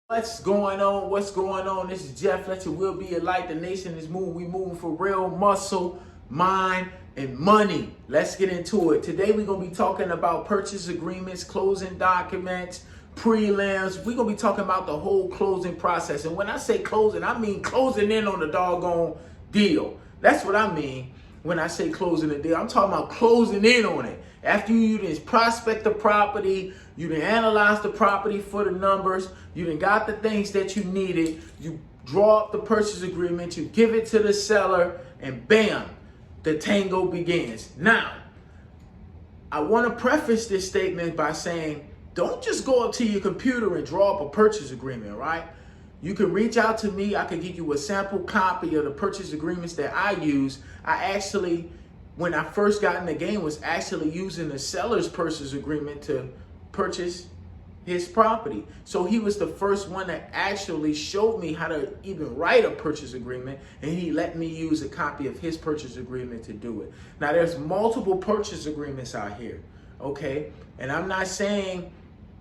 What's going on? What's going on? This is Jeff. Let your will be a light. The nation is moving. We moving for real muscle, mind, and money. Let's get into it. Today we're going to be talking about purchase agreements, closing documents, prelims. We're going to be talking about the whole closing process. And when I say closing, I mean closing in on the doggone deal. That's what I mean when I say closing the deal. I'm talking about closing in on it. After you just prospect the property, you done analyze the property for the numbers, you done got the things that you needed, you draw up the purchase agreement, you give it to the seller, and bam, the tango begins. Now, I want to preface this statement by saying, don't just go up to your computer and draw up a purchase agreement, right? You can reach out to me. I can give you a sample copy of the purchase agreements that I use. I actually, when I first got in the game, was actually using the seller's purchase agreement to purchase his property. So he was the first one that actually showed me how to even write a purchase agreement, and he let me use a copy of his purchase agreement to do it. Now there's multiple purchase agreements out here, okay? And I'm not saying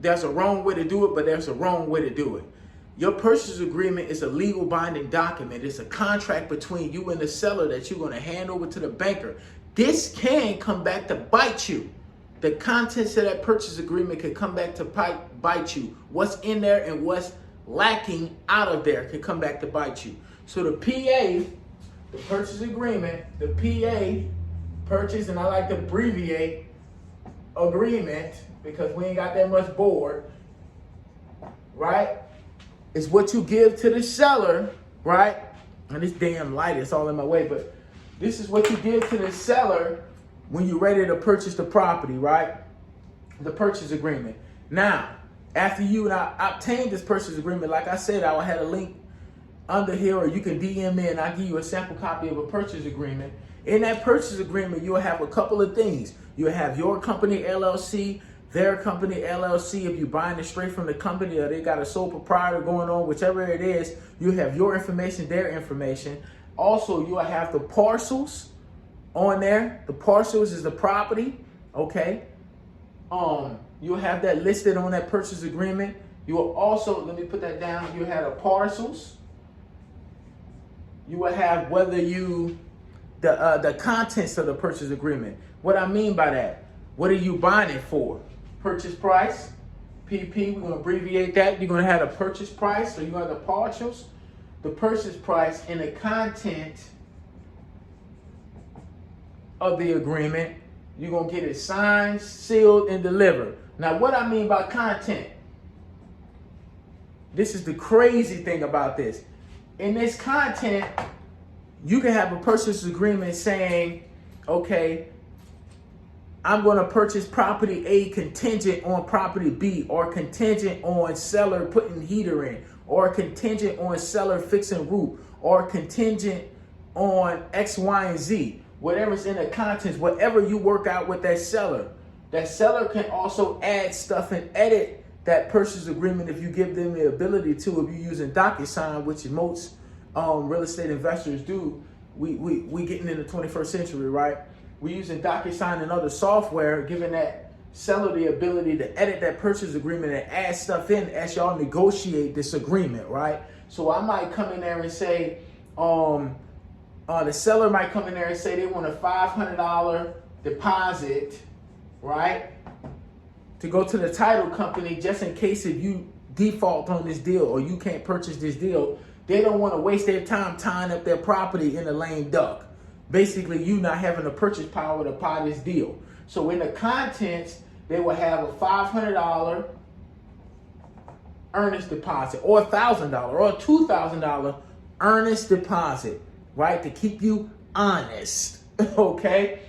there's a wrong way to do it, but there's a wrong way to do it. Your purchase agreement is a legal binding document. It's a contract between you and the seller that you're going to hand over to the banker. This can come back to bite you. The contents of that purchase agreement can come back to bite you. What's in there and what's lacking out of there can come back to bite you. So the PA, the purchase agreement, the PA, purchase, and I like to abbreviate agreement because we ain't got that much board, right? It's what you give to the seller, right? And this damn light is all in my way, but this is what you give to the seller when you're ready to purchase the property, right? The purchase agreement. Now, after you and I obtained this purchase agreement, like I said, I will have a link under here, or you can DM me and I'll give you a sample copy of a purchase agreement. In that purchase agreement, you'll have a couple of things. You'll have your company LLC, their company LLC, if you're buying it straight from the company or they got a sole proprietor going on, whichever it is, you have your information, their information. Also, you'll have the parcels on there. The parcels is the property, okay? You'll have that listed on that purchase agreement. You will also, let me put that down, you'll have the parcels. You will have the contents of the purchase agreement. What I mean by that, what are you buying it for? Purchase price, PP, we're gonna abbreviate that. You're gonna have the purchase price, so you have the partials, the purchase price, and the content of the agreement. You're gonna get it signed, sealed, and delivered. Now, what I mean by content, this is the crazy thing about this. In this content, you can have a purchase agreement saying, okay, I'm going to purchase property A contingent on property B, or contingent on seller putting heater in, or contingent on seller fixing roof, or contingent on X, Y, and Z. Whatever's in the contents, whatever you work out with that seller can also add stuff and edit that purchase agreement if you give them the ability to. If you're using DocuSign, which most real estate investors do, we getting in the 21st century, right? We're using DocuSign and other software, giving that seller the ability to edit that purchase agreement and add stuff in as y'all negotiate this agreement, right? So I might come in there and say, the seller might come in there and say they want a $500 deposit, right, to go to the title company just in case if you default on this deal or you can't purchase this deal. They don't want to waste their time tying up their property in a lame duck. Basically, you not having the purchase power to buy this deal. So in the contents, they will have a $500 earnest deposit, or $1,000 or a $2,000 earnest deposit, right, to keep you honest, okay?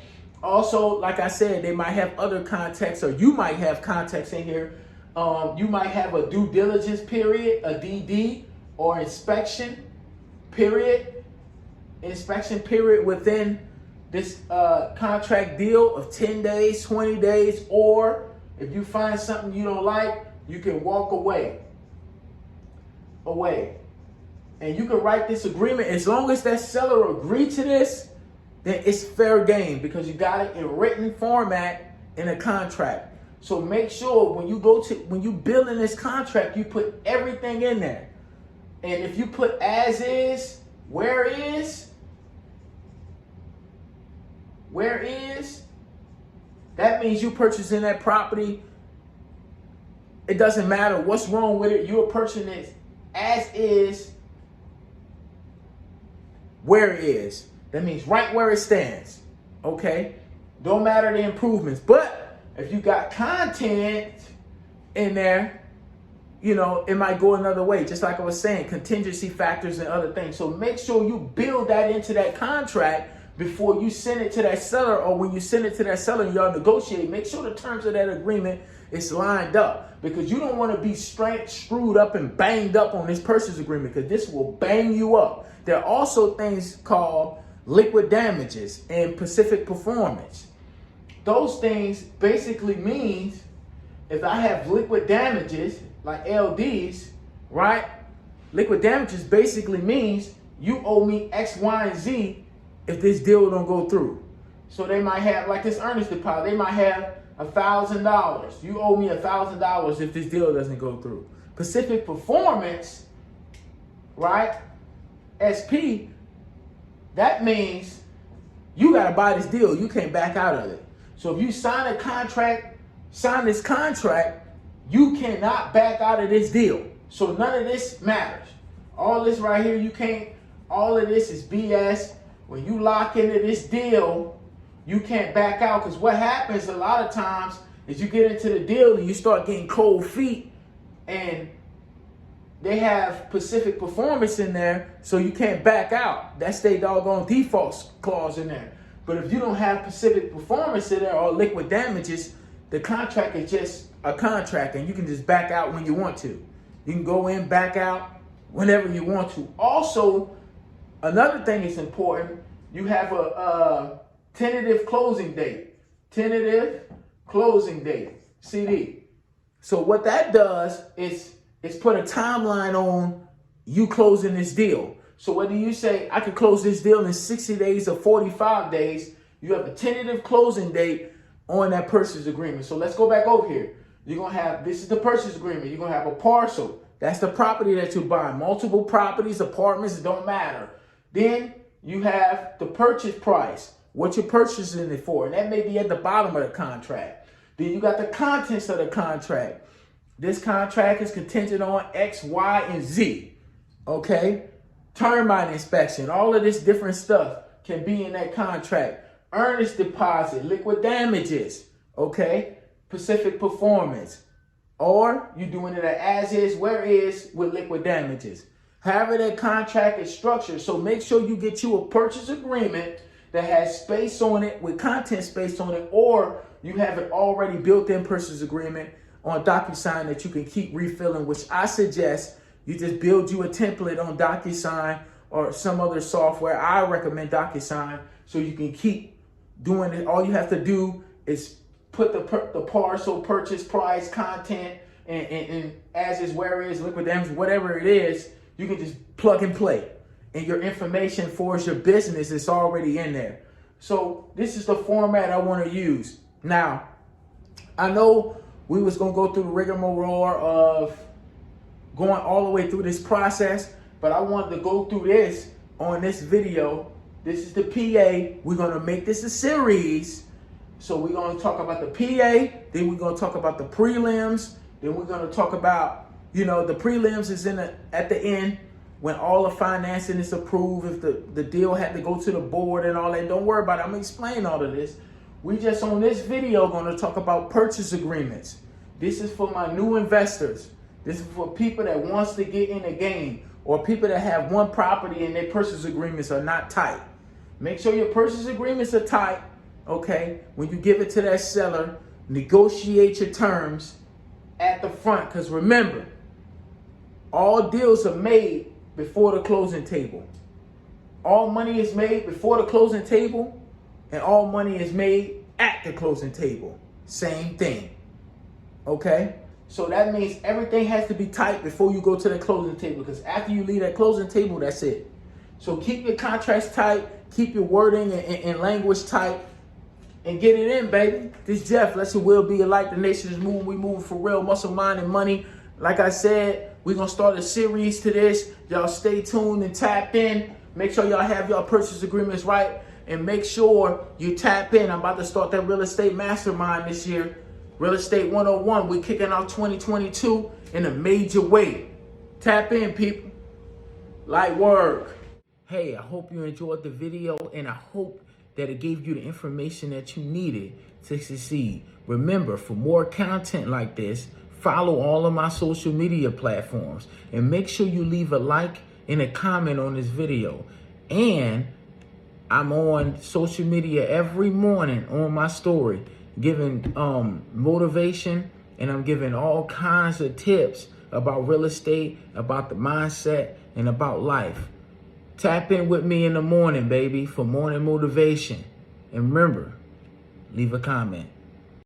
Also, like I said, they might have other context, or you might have context in here. You might have a due diligence period, a DD, or inspection period. Inspection period within this contract deal of 10 days, 20 days, or if you find something you don't like, you can walk away. And you can write this agreement. As long as that seller agreed to this, then it's fair game because you got it in written format in a contract. So make sure when you build in this contract, you put everything in there. And if you put as is, where is, that means you purchasing that property. It doesn't matter what's wrong with it. You're purchasing it as is, where it is. That means right where it stands. Okay? Don't matter the improvements. But if you got content in there, you know, it might go another way. Just like I was saying, contingency factors and other things. So make sure you build that into that contract before you send it to that seller, or when you send it to that seller and y'all negotiate. Make sure the terms of that agreement is lined up, because you don't want to be screwed up and banged up on this purchase agreement, because this will bang you up. There are also things called liquid damages and Pacific Performance. Those things basically means if I have liquid damages like LDs, right? Liquid damages basically means you owe me X, Y, and Z if this deal don't go through. So they might have, like this earnest deposit, they might have $1,000. You owe me $1,000 if this deal doesn't go through. Pacific Performance, right? SP, that means you got to buy this deal. You can't back out of it. So if you sign this contract, you cannot back out of this deal. So none of this matters. All this right here, you can't, all of this is BS. When you lock into this deal, you can't back out, because what happens a lot of times is you get into the deal and you start getting cold feet, and they have Pacific Performance in there, so you can't back out. That's their doggone default clause in there. But if you don't have Pacific Performance in there or liquid damages, the contract is just a contract, and you can just back out when you want to. You can go in, back out whenever you want to. Also, another thing is important. You have a tentative closing date. Tentative closing date, CD. So what that does is put a timeline on you closing this deal. So whether you say I could close this deal in 60 days or 45 days, you have a tentative closing date on that purchase agreement. So let's go back over here. You're going to have, this is the purchase agreement. You're going to have a parcel. That's the property that you're buying. Multiple properties, apartments, it don't matter. Then you have the purchase price, what you're purchasing it for, and that may be at the bottom of the contract. Then you got the contents of the contract. This contract is contingent on X, Y, and Z. Okay? Termite inspection, all of this different stuff can be in that contract. Earnest deposit, liquid damages, okay? Pacific Performance. Or you're doing it as is, where is with liquid damages. However that contract is structured. So make sure you get you a purchase agreement that has space on it, with content space on it, or you have it already built in purchase agreement on DocuSign that you can keep refilling, which I suggest you just build you a template on DocuSign or some other software. I recommend DocuSign, so you can keep doing it. All you have to do is put the parcel, purchase price, content, and as is, where is, liquid damage, whatever it is, you can just plug and play. And your information for your business is already in there. So this is the format I want to use. Now, I know we was going to go through the rigmarole of going all the way through this process, but I wanted to go through this on this video. This is the PA. We're going to make this a series. So we're going to talk about the PA, then we're going to talk about the prelims, then we're going to talk about, you know, the prelims is at the end when all the financing is approved, if the deal had to go to the board and all that. Don't worry about it. I'm going to explain all of this. We just on this video going to talk about purchase agreements. This is for my new investors. This is for people that wants to get in the game, or people that have one property and their purchase agreements are not tight. Make sure your purchase agreements are tight, okay? When you give it to that seller, negotiate your terms at the front, because remember, all deals are made before the closing table. All money is made before the closing table, and all money is made at the closing table. Same thing, okay? So that means everything has to be tight before you go to the closing table, because after you leave that closing table, that's it. So keep your contracts tight, keep your wording and language tight, and get it in, baby. This Jeff, let your will be a light. The nation is moving. We moving for real. Muscle, mind, and money. Like I said, we're going to start a series to this. Y'all stay tuned and tap in. Make sure y'all have y'all purchase agreements right. And make sure you tap in. I'm about to start that real estate mastermind this year. Real Estate 101. We're kicking off 2022 in a major way. Tap in, people. Light work. Hey, I hope you enjoyed the video, and I hope that it gave you the information that you needed to succeed. Remember, for more content like this, follow all of my social media platforms and make sure you leave a like and a comment on this video. And I'm on social media every morning on my story, giving motivation, and I'm giving all kinds of tips about real estate, about the mindset, and about life. Tap in with me in the morning, baby, for morning motivation. And remember, leave a comment.